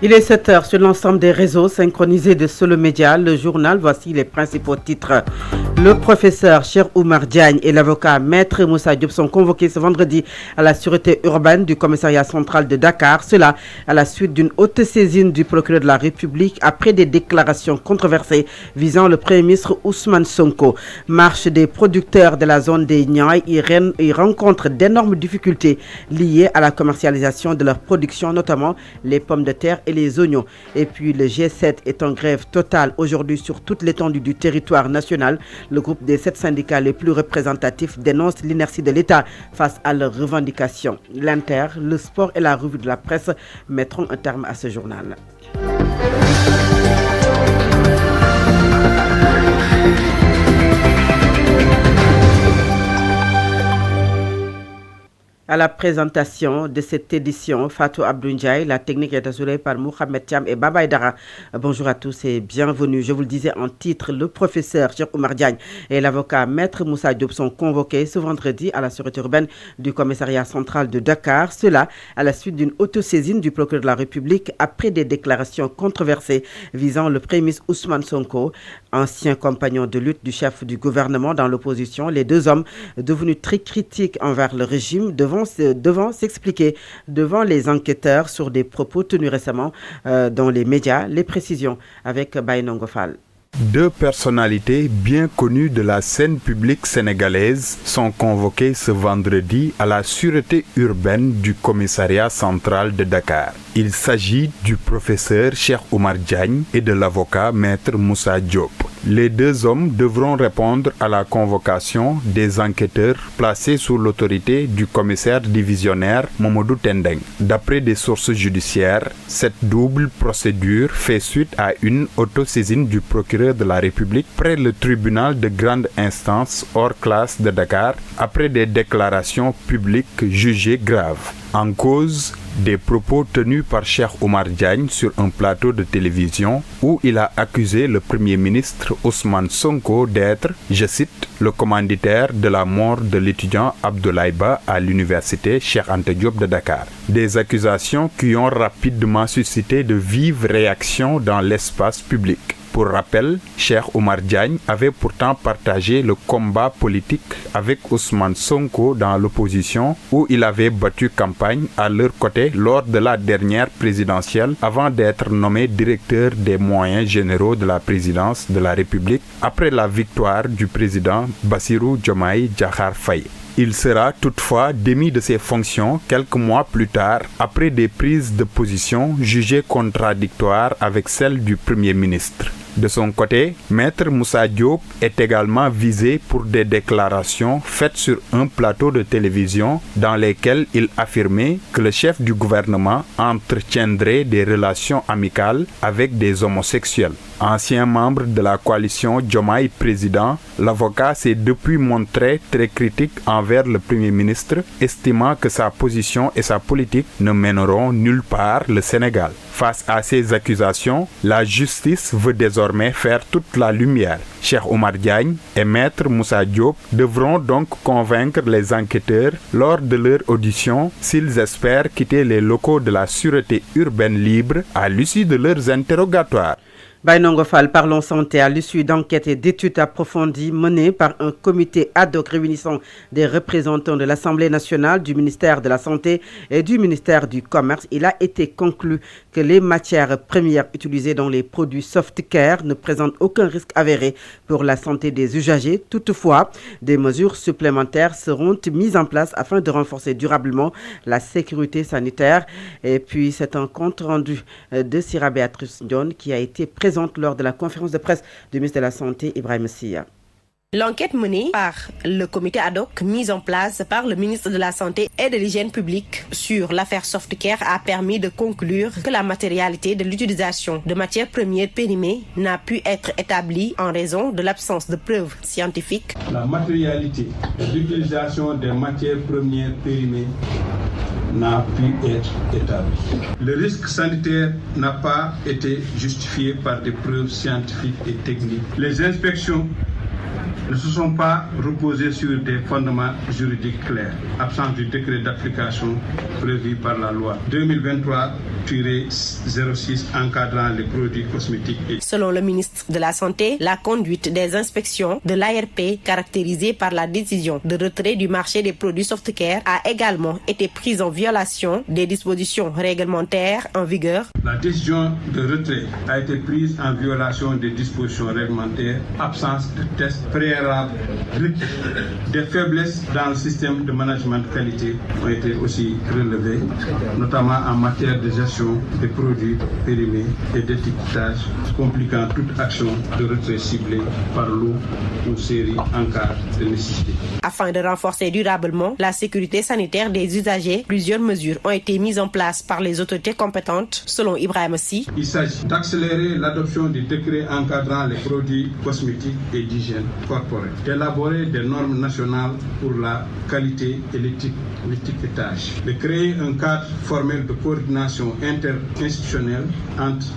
Il est 7 heures sur l'ensemble des réseaux synchronisés de Solo Média, le journal. Voici les principaux titres. Le professeur Cheikh Oumar Diagne et l'avocat Maître Moussa Diop sont convoqués ce vendredi à la sûreté urbaine du commissariat central de Dakar. Cela à la suite d'une haute saisine du procureur de la République après des déclarations controversées visant le Premier ministre Ousmane Sonko. Marche des producteurs de la zone des Niayes, ils rencontrent d'énormes difficultés liées à la commercialisation de leur production, notamment les pommes de terre et les oignons. Et puis le G7 est en grève totale aujourd'hui sur toute l'étendue du territoire national. Le groupe des 7 syndicats les plus représentatifs dénonce l'inertie de l'État face à leurs revendications. L'Inter, le sport et la revue de la presse mettront un terme à ce journal. À la présentation de cette édition, Fatou Abdou Ndiaye, la technique est assurée par Mohamed Thiam et Baba Aïdara. Bonjour à tous et bienvenue. Je vous le disais en titre, le professeur Cheikh Oumar Diagne et l'avocat Maître Moussa Diop sont convoqués ce vendredi à la sûreté urbaine du commissariat central de Dakar. Cela à la suite d'une autosaisine du procureur de la République après des déclarations controversées visant le Premier ministre Ousmane Sonko, ancien compagnon de lutte du chef du gouvernement dans l'opposition. Les deux hommes, devenus très critiques envers le régime, devant s'expliquer devant les enquêteurs sur des propos tenus récemment dans les médias. Les précisions avec Baïnongo Fall. Deux personnalités bien connues de la scène publique sénégalaise sont convoquées ce vendredi à la sûreté urbaine du commissariat central de Dakar. Il s'agit du professeur Cheikh Oumar Diagne et de l'avocat Maître Moussa Diop. Les deux hommes devront répondre à la convocation des enquêteurs placés sous l'autorité du commissaire divisionnaire Mamadou Tendeng. D'après des sources judiciaires, cette double procédure fait suite à une autosaisine du procureur de la République près le tribunal de grande instance hors classe de Dakar après des déclarations publiques jugées graves. En cause, des propos tenus par Cheikh Oumar Diagne sur un plateau de télévision où il a accusé le Premier ministre Ousmane Sonko d'être, je cite, le commanditaire de la mort de l'étudiant Abdoulaye Ba à l'université Cheikh Anta Diop de Dakar. Des accusations qui ont rapidement suscité de vives réactions dans l'espace public. Pour rappel, Cheikh Oumar Diagne avait pourtant partagé le combat politique avec Ousmane Sonko dans l'opposition où il avait battu campagne à leur côté lors de la dernière présidentielle avant d'être nommé directeur des moyens généraux de la présidence de la République après la victoire du président Bassirou Diomaye Diakhar Faye. Il sera toutefois démis de ses fonctions quelques mois plus tard après des prises de position jugées contradictoires avec celles du Premier ministre. De son côté, Maître Moussa Diop est également visé pour des déclarations faites sur un plateau de télévision dans lesquelles il affirmait que le chef du gouvernement entretiendrait des relations amicales avec des homosexuels. Ancien membre de la coalition Diomaye Président, l'avocat s'est depuis montré très critique envers le Premier ministre, estimant que sa position et sa politique ne mèneront nulle part le Sénégal. Face à ces accusations, la justice veut désormais faire toute la lumière. Cheikh Oumar Diagne et Maître Moussa Diop devront donc convaincre les enquêteurs lors de leur audition s'ils espèrent quitter les locaux de la sûreté urbaine libre à l'issue de leurs interrogatoires. Baïnongo Fall, parlons santé. À l'issue d'enquêtes et d'études approfondies menées par un comité ad hoc réunissant des représentants de l'Assemblée nationale, du ministère de la Santé et du ministère du Commerce, il a été conclu que les matières premières utilisées dans les produits Softcare ne présentent aucun risque avéré pour la santé des usagers. Toutefois, des mesures supplémentaires seront mises en place afin de renforcer durablement la sécurité sanitaire. Et puis, c'est un compte rendu de Sira Béatrice Dione qui a été présente lors de la conférence de presse du ministre de la Santé, Ibrahim Sia. L'enquête menée par le comité ad hoc mis en place par le ministre de la Santé et de l'Hygiène publique sur l'affaire Softcare a permis de conclure que la matérialité de l'utilisation de matières premières périmées n'a pu être établie en raison de l'absence de preuves scientifiques. La matérialité de l'utilisation des matières premières périmées n'a pu être établie. Le risque sanitaire n'a pas été justifié par des preuves scientifiques et techniques. Les inspections ne se sont pas reposées sur des fondements juridiques clairs, absence du décret d'application prévu par la loi 06 encadrant les produits cosmétiques. Selon le ministre de la Santé, la conduite des inspections de l'ARP, caractérisée par la décision de retrait du marché des produits Softcare, a également été prise en violation des dispositions réglementaires en vigueur. La décision de retrait a été prise en violation des dispositions réglementaires, absence de tests préalables, des faiblesses dans le système de management de qualité ont été aussi relevées, notamment en matière de gestion des produits périmés et d'étiquetage, compliquant toute action de retrait ciblé par lot ou série en cas de nécessité. Afin de renforcer durablement la sécurité sanitaire des usagers, plusieurs mesures ont été mises en place par les autorités compétentes, selon Ibrahim Sy. Il s'agit d'accélérer l'adoption du décret encadrant les produits cosmétiques et d'hygiène corporelle, d'élaborer des normes nationales pour la qualité et l'étiquetage, de créer un cadre formel de coordination interinstitutionnelle entre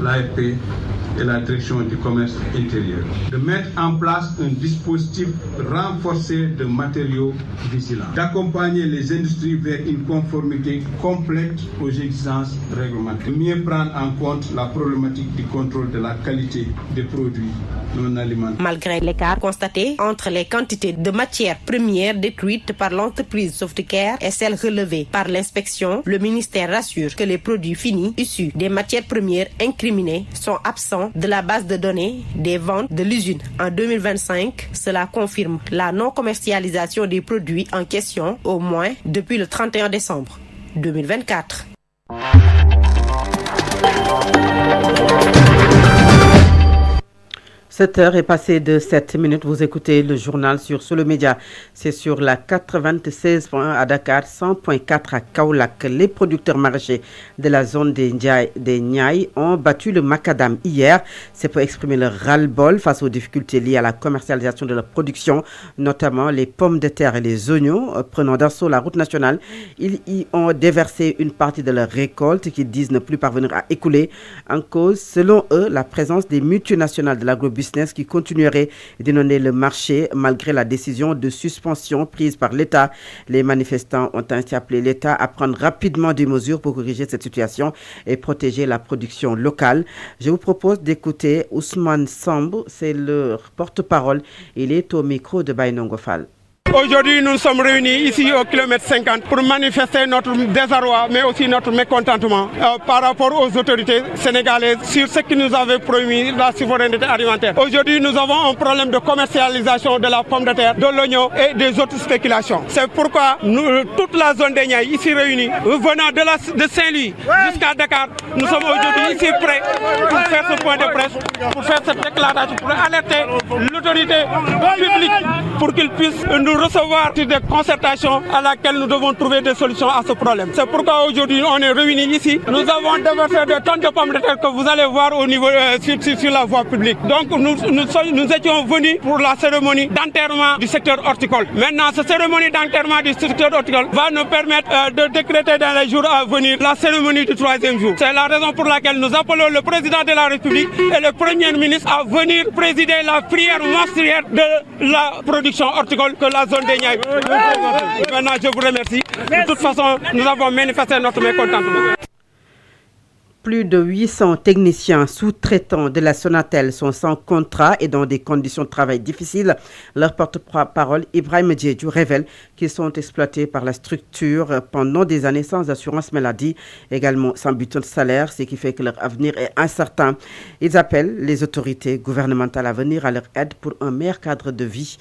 l'ARP et la direction du commerce intérieur, de mettre en place un dispositif renforcé de matériaux vigilants, d'accompagner les industries vers une conformité complète aux exigences réglementaires, de mieux prendre en compte la problématique du contrôle de la qualité des produits non alimentaires. Malgré l'écart constaté entre les quantités de matières premières détruites par l'entreprise Softcare et celles relevées par l'inspection, le ministère rassure que les produits finis issus des matières premières incriminées sont absents de la base de données des ventes de l'usine. En 2025, cela confirme la non-commercialisation des produits en question, au moins depuis le 31 décembre 2024. 7h est passé de 7 minutes. Vous écoutez le journal sur Solo Média. C'est sur la 96.1 à Dakar, 100.4 à Kaolack. Les producteurs maraîchers de la zone des Niayes ont battu le macadam hier. C'est pour exprimer leur ras-le-bol face aux difficultés liées à la commercialisation de leur production, notamment les pommes de terre et les oignons. Prenant d'assaut la route nationale, ils y ont déversé une partie de leur récolte qu'ils disent ne plus parvenir à écouler. En cause, selon eux, la présence des multinationales de l'agrobusiness qui continuerait d'inonder le marché malgré la décision de suspension prise par l'État. Les manifestants ont ainsi appelé l'État à prendre rapidement des mesures pour corriger cette situation et protéger la production locale. Je vous propose d'écouter Ousmane Samb, c'est le porte-parole. Il est au micro de Bainongo Fall. Aujourd'hui, nous sommes réunis ici au kilomètre 50 pour manifester notre désarroi, mais aussi notre mécontentement par rapport aux autorités sénégalaises sur ce qui nous avait promis la souveraineté alimentaire. Aujourd'hui, nous avons un problème de commercialisation de la pomme de terre, de l'oignon et des autres spéculations. C'est pourquoi toute la zone des Niayes ici réunie, venant de Saint-Louis jusqu'à Dakar, nous sommes aujourd'hui ici prêts pour faire ce point de presse, pour faire cette déclaration, pour alerter l'autorité publique pour qu'ils puissent nous recevoir sur des concertations à laquelle nous devons trouver des solutions à ce problème. C'est pourquoi aujourd'hui on est réunis ici. Nous avons déversé des tonnes de pommes de terre que vous allez voir au niveau sur la voie publique. Donc nous étions venus pour la cérémonie d'enterrement du secteur horticole. Maintenant, cette cérémonie d'enterrement du secteur horticole va nous permettre de décréter dans les jours à venir la cérémonie du 3e jour. C'est la raison pour laquelle nous appelons le président de la République et le premier ministre à venir présider la prière mensuelle de la production horticole que la zone des Niayes. Maintenant, je vous remercie. De toute façon, nous avons manifesté notre mécontentement. Plus de 800 techniciens sous-traitants de la Sonatel sont sans contrat et dans des conditions de travail difficiles. Leur porte-parole, Ibrahim Diédhiou, révèle qu'ils sont exploités par la structure pendant des années sans assurance maladie, également sans bulletin de salaire, ce qui fait que leur avenir est incertain. Ils appellent les autorités gouvernementales à venir à leur aide pour un meilleur cadre de vie.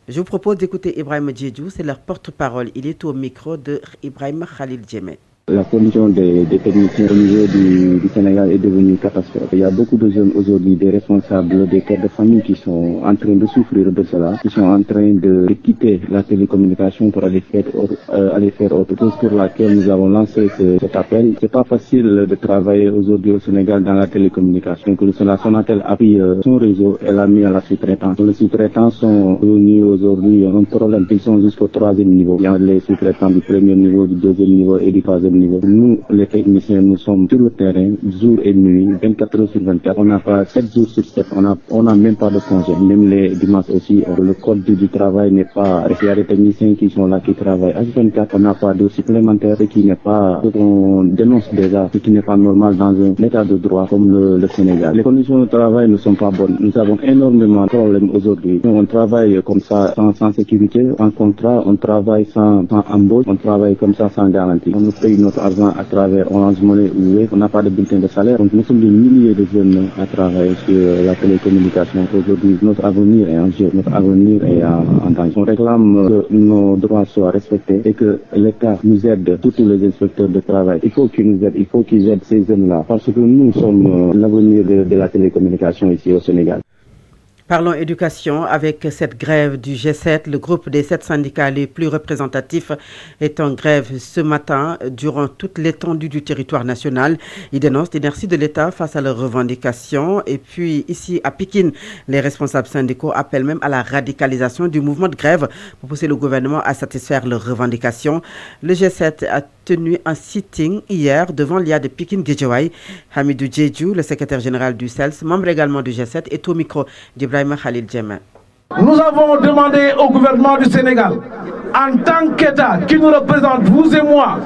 Je vous propose d'écouter Ibrahim Diédhiou, c'est leur porte-parole. Il est au micro de Ibrahim Khalil Djemet. La condition des techniciens au niveau du Sénégal est devenue catastrophique. Il y a beaucoup de jeunes aujourd'hui, des responsables, des pères de famille qui sont en train de souffrir de cela, qui sont en train de quitter la télécommunication pour aller faire autre chose, pour laquelle nous avons lancé cet appel. C'est pas facile de travailler aujourd'hui au Sénégal dans la télécommunication. La Sonatel a pris son réseau et l'a mis à la sous-traitance. Les sous-traitants sont réunis aujourd'hui, un problème, ils sont jusqu'au 3e niveau. Il y a les sous-traitants du 1er niveau, du 2e niveau et du 3e niveau. niveau. Nous, les techniciens, nous sommes sur le terrain, jour et nuit, 24 heures sur 24. On n'a pas 7 jours sur 7. On n'a même pas de congé. Même les dimanches aussi, le code du travail n'est pas... Il y a des techniciens qui sont là, qui travaillent H24. On n'a pas de supplémentaire, ce qui n'est pas... On dénonce déjà ce qui n'est pas normal dans un état de droit comme le Sénégal. Les conditions de travail ne sont pas bonnes. Nous avons énormément de problèmes aujourd'hui. On travaille comme ça sans sécurité, en contrat, on travaille sans embauche, on travaille comme ça sans garantie. On nous paye notre argent à travers Orange Money ou Wave, on n'a pas de bulletin de salaire. Donc nous sommes des milliers de jeunes à travailler sur la télécommunication. Aujourd'hui, notre avenir est en jeu, notre avenir est en danger. On réclame que nos droits soient respectés et que l'État nous aide, tous les inspecteurs de travail. Il faut qu'ils nous aident, il faut qu'ils aident ces jeunes-là parce que nous sommes l'avenir de la télécommunication ici au Sénégal. Parlons éducation. Avec cette grève du G7, le groupe des 7 syndicats les plus représentatifs est en grève ce matin durant toute l'étendue du territoire national. Ils dénoncent l'inertie de l'État face à leurs revendications. Et puis ici à Pikine, les responsables syndicaux appellent même à la radicalisation du mouvement de grève pour pousser le gouvernement à satisfaire leurs revendications. Le G7 a tenu un sitting hier devant l'IA de Pikine-Guédiawaye. Hamidou Djedjou, le secrétaire général du CELS, membre également du G7, est au micro d'Ibrahima Khalil Djemen. Nous avons demandé au gouvernement du Sénégal, en tant qu'État qui nous représente, vous et moi,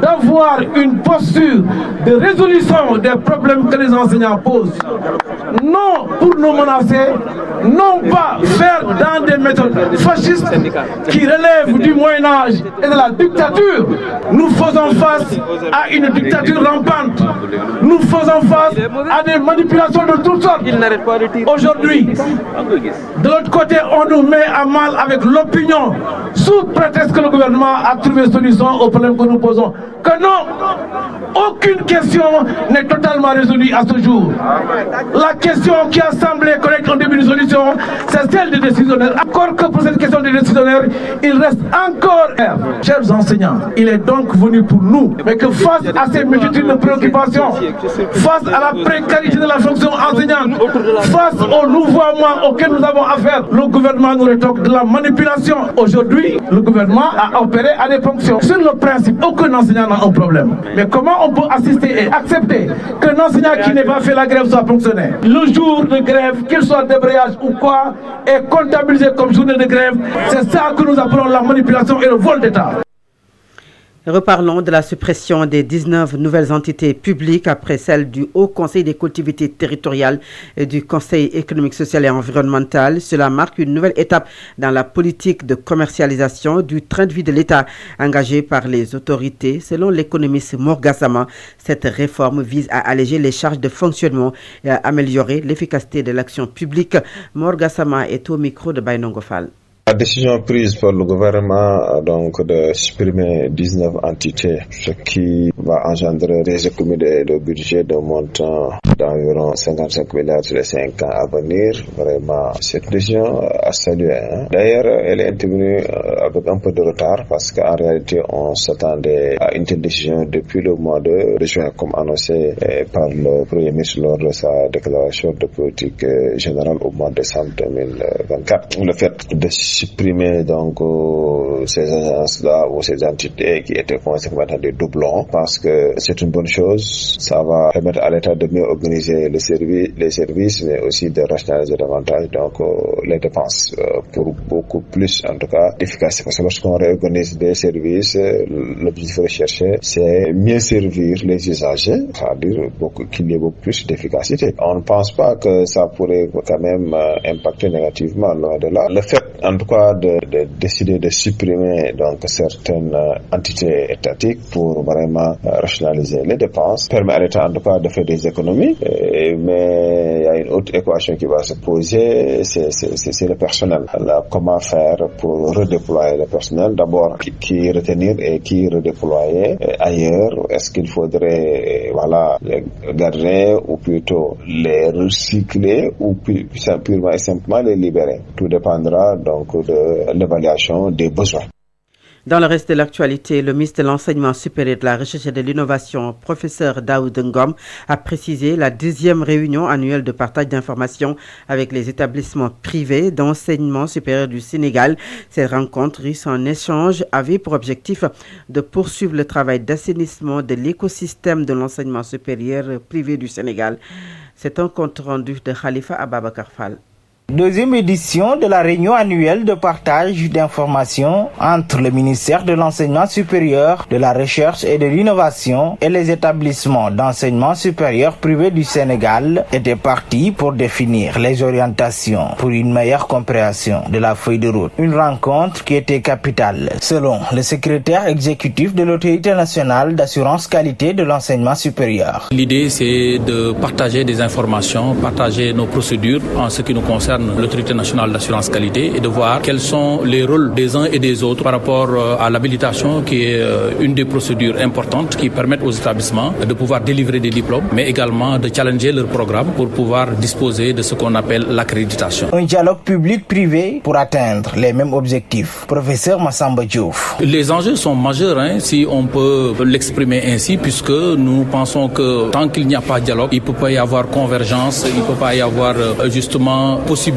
d'avoir une posture de résolution des problèmes que les enseignants posent. Non pour nous menacer, non pas faire dans des méthodes fascistes qui relèvent du Moyen-Âge et de la dictature. Nous faisons face à une dictature rampante. Nous faisons face à des manipulations de toutes sortes. Aujourd'hui, de l'autre côté, on nous met à mal avec l'opinion sous prétexte que le gouvernement a trouvé solution aux problèmes que nous posons. Que non, aucune question n'est totalement résolue à ce jour. La question qui a semblé correcte en début de solution, c'est celle des décisionnaires. Encore que pour cette question des décisionnaires, il reste encore. Chers enseignants, il est donc venu pour nous, mais que face à ces multitudes de préoccupations, face à la précarité de la fonction enseignante, face au louvoiement auquel nous avons affaire, le gouvernement nous rétorque de la manipulation. Aujourd'hui, le gouvernement a opéré à des fonctions. Sur le principe, aucun enseignant n'a un problème. Mais comment on peut assister et accepter qu'un enseignant qui n'a pas fait la grève soit fonctionnaire? Le jour de grève, qu'il soit débrayage ou quoi, est comptabilisé comme journée de grève. C'est ça que nous appelons la manipulation et le vol d'État. Reparlons de la suppression des 19 nouvelles entités publiques après celle du Haut Conseil des collectivités territoriales et du Conseil économique, social et environnemental. Cela marque une nouvelle étape dans la politique de commercialisation du train de vie de l'État engagé par les autorités. Selon l'économiste Mor Gassama, cette réforme vise à alléger les charges de fonctionnement et à améliorer l'efficacité de l'action publique. Mor Gassama est au micro de Bainongo Fall. La décision prise par le gouvernement donc de supprimer 19 entités, ce qui va engendrer des économies de budget de montant d'environ 55 milliards sur les 5 ans à venir. Vraiment, cette décision a salué. D'ailleurs, elle est intervenue avec un peu de retard parce qu'en réalité, on s'attendait à une telle décision depuis le mois de juin, comme annoncé par le Premier ministre lors de sa déclaration de politique générale au mois de décembre 2024. Le fait de supprimer donc ces agences-là ou ces entités qui étaient conséquemment des doublons, parce que c'est une bonne chose. Ça va permettre à l'État de mieux organiser les services, mais aussi de rationaliser davantage donc les dépenses pour beaucoup plus, en tout cas, d'efficacité. Parce que lorsqu'on réorganise des services, l'objectif recherché, c'est mieux servir les usagers, c'est-à-dire qu'il y ait beaucoup plus d'efficacité. On ne pense pas que ça pourrait quand même impacter négativement loin de là. Le fait, en tout cas, de décider de supprimer donc certaines entités étatiques pour vraiment rationaliser les dépenses permet à l'État en tout cas de faire des économies, mais il y a une autre équation qui va se poser, c'est le personnel. Alors, comment faire pour redéployer le personnel? D'abord, qui retenir et qui redéployer ailleurs? Est-ce qu'il faudrait les garder ou plutôt les recycler ou purement et simplement les libérer? Tout dépendra donc de l'évaluation des besoins. Dans le reste de l'actualité, le ministre de l'Enseignement supérieur, de la Recherche et de l'Innovation, professeur Daoud Ngom, a précisé la deuxième réunion annuelle de partage d'informations avec les établissements privés d'enseignement supérieur du Sénégal. Cette rencontre riche en échanges avait pour objectif de poursuivre le travail d'assainissement de l'écosystème de l'enseignement supérieur privé du Sénégal. C'est un compte rendu de Khalifa Ababakar Fall. Deuxième édition de la réunion annuelle de partage d'informations entre le ministère de l'Enseignement supérieur, de la Recherche et de l'Innovation et les établissements d'enseignement supérieur privés du Sénégal était partie pour définir les orientations pour une meilleure compréhension de la feuille de route. Une rencontre qui était capitale, selon le secrétaire exécutif de l'Autorité nationale d'assurance qualité de l'enseignement supérieur. L'idée, c'est de partager des informations, partager nos procédures en ce qui nous concerne l'Autorité nationale d'assurance qualité et de voir quels sont les rôles des uns et des autres par rapport à l'habilitation qui est une des procédures importantes qui permettent aux établissements de pouvoir délivrer des diplômes mais également de challenger leur programme pour pouvoir disposer de ce qu'on appelle l'accréditation. Un dialogue public-privé pour atteindre les mêmes objectifs. Professeur Massamba Diouf. Les enjeux sont majeurs, si on peut l'exprimer ainsi, puisque nous pensons que tant qu'il n'y a pas de dialogue, il ne peut pas y avoir convergence, il ne peut pas y avoir justement possibilité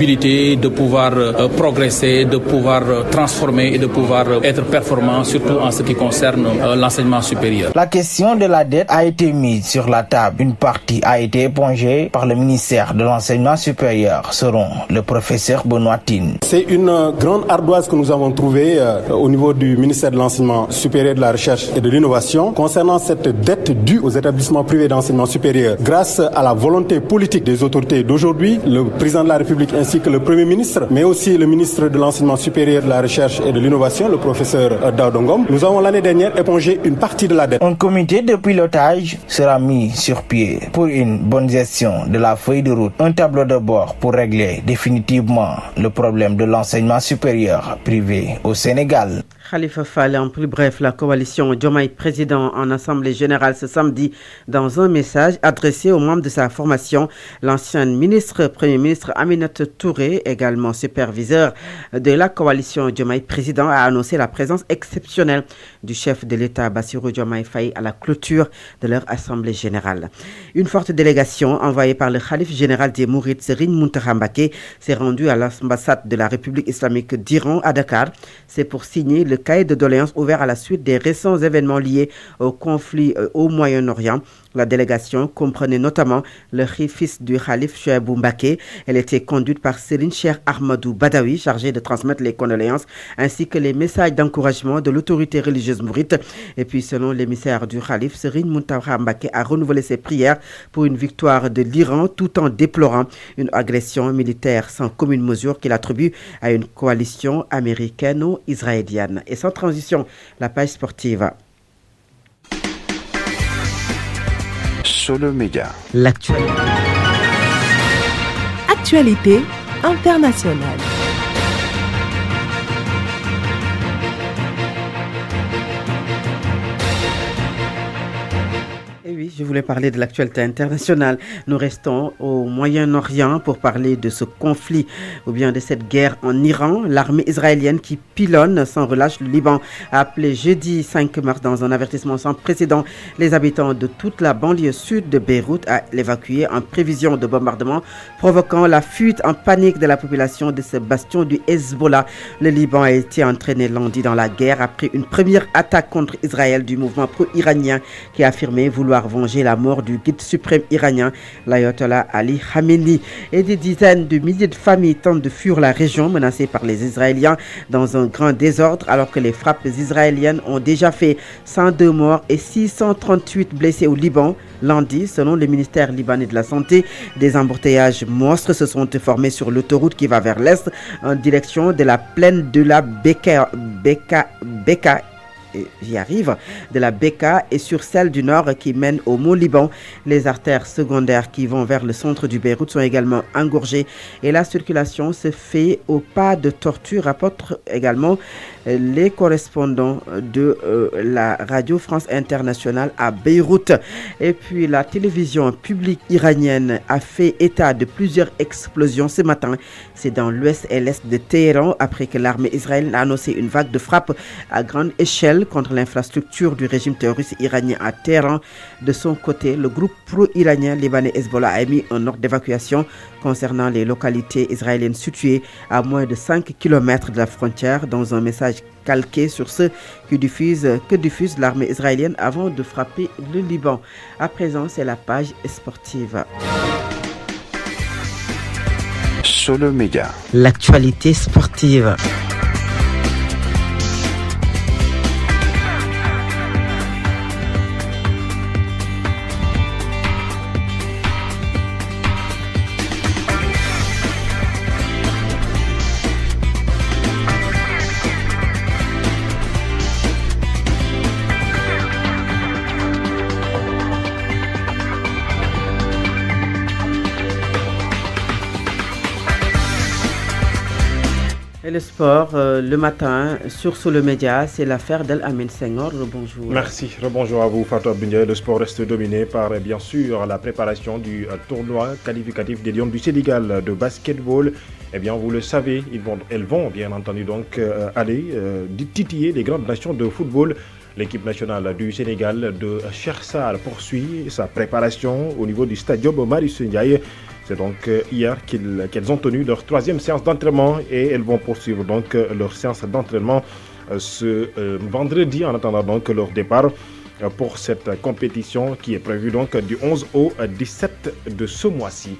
de pouvoir progresser, de pouvoir transformer et de pouvoir être performant, surtout en ce qui concerne l'enseignement supérieur. La question de la dette a été mise sur la table. Une partie a été épongée par le ministère de l'Enseignement supérieur, selon le professeur Benoît Tine. C'est une grande ardoise que nous avons trouvée au niveau du ministère de l'Enseignement supérieur, de la Recherche et de l'Innovation concernant cette dette due aux établissements privés d'enseignement supérieur. Grâce à la volonté politique des autorités d'aujourd'hui, le président de la République ainsi que le Premier ministre, mais aussi le ministre de l'Enseignement supérieur, de la Recherche et de l'Innovation, le professeur Daoud Ngom, nous avons l'année dernière épongé une partie de la dette. Un comité de pilotage sera mis sur pied pour une bonne gestion de la feuille de route, un tableau de bord pour régler définitivement le problème de l'enseignement supérieur privé au Sénégal. Khalifa Fall, en plus bref, la coalition Diomaye président en assemblée générale ce samedi dans un message adressé aux membres de sa formation. L'ancienne ministre, Premier ministre Aminata Touré, également superviseur de la coalition Diomaye président, a annoncé la présence exceptionnelle du chef de l'État Bassirou Diomaye Faye à la clôture de leur assemblée générale. Une forte délégation envoyée par le khalife général des Mourides, Serigne Mountakha Mbacké, s'est rendue à l'ambassade de la République islamique d'Iran à Dakar. C'est pour signer le cahier de doléances ouvert à la suite des récents événements liés au conflit au Moyen-Orient. La délégation comprenait notamment le fils du khalife Chouaïbou Mbacké. Elle était conduite par Serigne Cheikh Ahmadou Badawi, chargé de transmettre les condoléances ainsi que les messages d'encouragement de l'autorité religieuse mouride. Et puis, selon l'émissaire du khalife, Serigne Mountakha Mbacké a renouvelé ses prières pour une victoire de l'Iran tout en déplorant une agression militaire sans commune mesure qu'il attribue à une coalition américano-israélienne. Et sans transition, la page sportive. Solo Média. L'actualité. Actualité internationale. Et oui, je voulais parler de l'actualité internationale. Nous restons au Moyen-Orient pour parler de ce conflit ou bien de cette guerre en Iran. L'armée israélienne qui pilonne sans relâche le Liban a appelé jeudi 5 mars dans un avertissement sans précédent les habitants de toute la banlieue sud de Beyrouth à l'évacuer en prévision de bombardement, provoquant la fuite en panique de la population de ce bastion du Hezbollah. Le Liban a été entraîné lundi dans la guerre après une première attaque contre Israël du mouvement pro-iranien qui a affirmé vouloir venger la mort du guide suprême iranien, l'ayatollah Ali Khamenei. Et des dizaines de milliers de familles tentent de fuir la région menacée par les Israéliens dans un grand désordre alors que les frappes israéliennes ont déjà fait 102 morts et 638 blessés au Liban. Lundi, selon le ministère libanais de la Santé, des embouteillages monstres se sont formés sur l'autoroute qui va vers l'est en direction de la plaine de la Beka j'y arrive, de la Beka et sur celle du nord qui mène au Mont Liban. Les artères secondaires qui vont vers le centre du Beyrouth sont également engorgées et la circulation se fait au pas de tortue, rapportent également les correspondants de la radio France Internationale à Beyrouth. Et puis la télévision publique iranienne a fait état de plusieurs explosions ce matin. C'est dans l'ouest et l'est de Téhéran après que l'armée israélienne a annoncé une vague de frappes à grande échelle contre l'infrastructure du régime terroriste iranien à Téhéran. De son côté, le groupe pro-iranien libanais Hezbollah a émis un ordre d'évacuation concernant les localités israéliennes situées à moins de 5 km de la frontière dans un message calqué sur ce que diffuse l'armée israélienne avant de frapper le Liban. À présent, c'est la page sportive. Solo Média. L'actualité sportive. Et le sport, le matin, sur Solo Média, c'est l'affaire d'El Amin Senghor. Bonjour. Merci. Rebonjour à vous, Fatou Abdoulaye. Le sport reste dominé par, bien sûr, la préparation du tournoi qualificatif des Lions du Sénégal de basketball. Eh bien, vous le savez, elles vont bien entendu donc aller titiller les grandes nations de football. L'équipe nationale du Sénégal de Cheikh Sarr poursuit sa préparation au niveau du stadium Marius Ndiaye. C'est donc hier qu'elles ont tenu leur 3e séance d'entraînement et elles vont poursuivre donc leur séance d'entraînement ce vendredi en attendant donc leur départ pour cette compétition qui est prévue donc du 11 au 17 de ce mois-ci.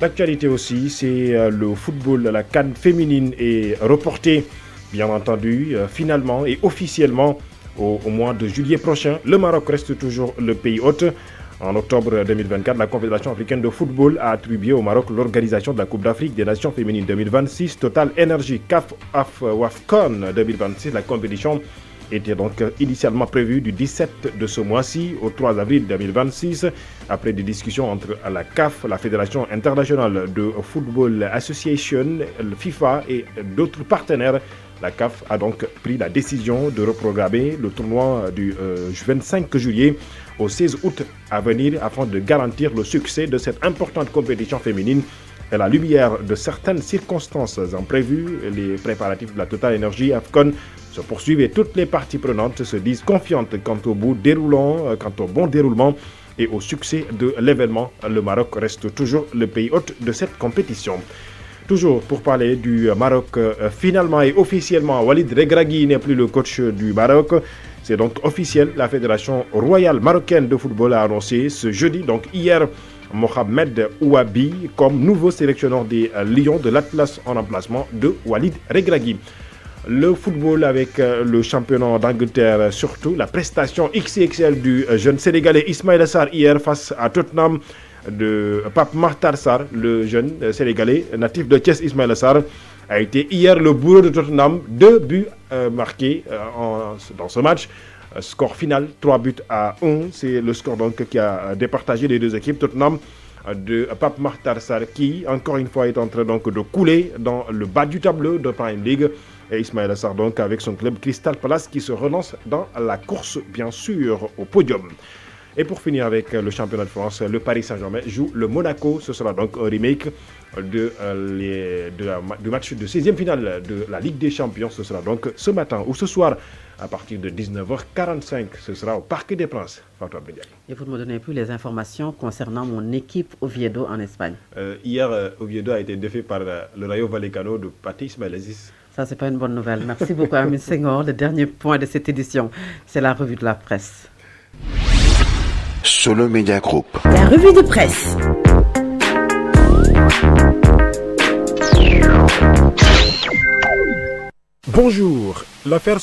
L'actualité aussi, c'est le football, la CAN féminine est reportée, bien entendu, finalement et officiellement au mois de juillet prochain. Le Maroc reste toujours le pays hôte. En octobre 2024, la Confédération africaine de football a attribué au Maroc l'organisation de la Coupe d'Afrique des Nations féminines 2026. Total Energy CAF WAFCON 2026, la compétition était donc initialement prévue du 17 de ce mois-ci au 3 avril 2026. Après des discussions entre la CAF, la Fédération internationale de Football Association, le FIFA et d'autres partenaires, la CAF a donc pris la décision de reprogrammer le tournoi du 25 juillet au 16 août à venir afin de garantir le succès de cette importante compétition féminine. À la lumière de certaines circonstances imprévues, les préparatifs de la Total Energy AFCON se poursuivent et toutes les parties prenantes se disent confiantes quant au bon déroulement et au succès de l'événement. Le Maroc reste toujours le pays hôte de cette compétition. Toujours pour parler du Maroc, finalement et officiellement, Walid Regragui n'est plus le coach du Maroc. C'est donc officiel, la Fédération royale marocaine de football a annoncé ce jeudi, donc hier, Mohamed Ouabi comme nouveau sélectionneur des Lions de l'Atlas en remplacement de Walid Regragui. Le football avec le championnat d'Angleterre, surtout la prestation XXL du jeune Sénégalais Ismaïla Sarr hier face à Tottenham de Pape Makhtar Sarr, le jeune Sénégalais natif de Thiès. Ismaïla Sarr a été hier le bourreau de Tottenham, 2 buts marqués dans ce match. Score final 3-1, c'est le score donc qui a départagé les deux équipes. Tottenham de Pape Makhtar Sarr qui encore une fois est en train donc de couler dans le bas du tableau de Prime League, et Ismaïla Sarr donc avec son club Crystal Palace qui se relance dans la course bien sûr au podium. Et pour finir avec le championnat de France, le Paris Saint-Germain joue le Monaco. Ce sera donc un remake du match de 16e finale de la Ligue des Champions. Ce sera donc ce matin ou ce soir à partir de 19h45. Ce sera au Parc des Princes. Fatou Abdoulaye. Et vous ne me donnez plus les informations concernant mon équipe Oviedo en Espagne. Hier, Oviedo a été défait par le Rayo Vallecano de Pathé Ismaïla Aziz. Ça, c'est pas une bonne nouvelle. Merci beaucoup, Amin Senghor. Le dernier point de cette édition, c'est la revue de la presse. Solo Media Group. La revue de presse. Bonjour. L'affaire